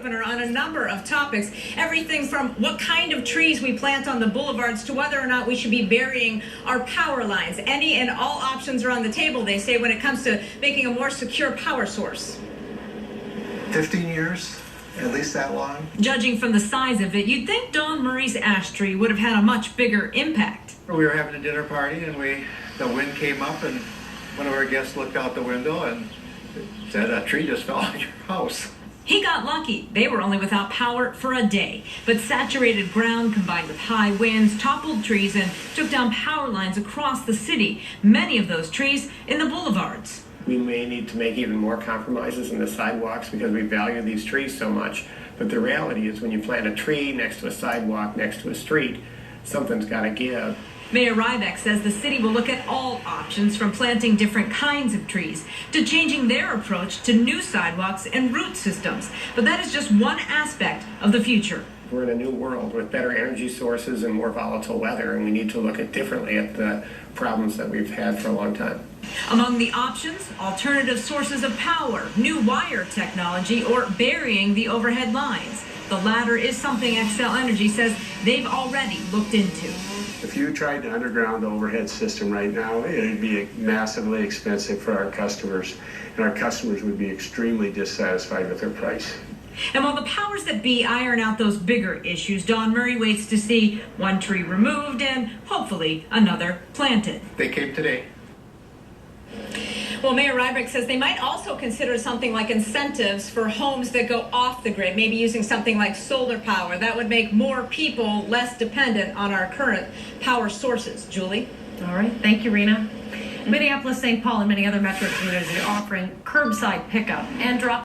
On a number of topics, everything from what kind of trees we plant on the boulevards to whether or not we should be burying our power lines. Any and all options are on the table, they say, when it comes to making a more secure power source. 15 years, at least that long. Judging from the size of it, you'd think Don Murray's ash tree would have had a much bigger impact. We were having a dinner party and the wind came up and one of our guests looked out the window and said, "A tree just fell on your house." He got lucky. They were only without power for a day. But saturated ground combined with high winds toppled trees and took down power lines across the city, many of those trees in the boulevards. We may need to make even more compromises in the sidewalks because we value these trees so much. But the reality is when you plant a tree next to a sidewalk, next to a street, something's got to give. Mayor Rybeck says the city will look at all options, from planting different kinds of trees to changing their approach to new sidewalks and root systems. But that is just one aspect of the future. We're in a new world with better energy sources and more volatile weather, and we need to look at differently at the problems that we've had for a long time. Among the options, alternative sources of power, new wire technology, or burying the overhead lines. The latter is something Xcel Energy says they've already looked into. If you tried to underground the overhead system right now, it would be massively expensive for our customers, and our customers would be extremely dissatisfied with their price. And while the powers that be iron out those bigger issues, Don Murray waits to see one tree removed and hopefully another planted. They came today. Well, Mayor Rybeck says they might also consider something like incentives for homes that go off the grid, maybe using something like solar power. That would make more people less dependent on our current power sources. Julie? All right. Thank you, Rena. Minneapolis, St. Paul, and many other metro communities are offering curbside pickup and drop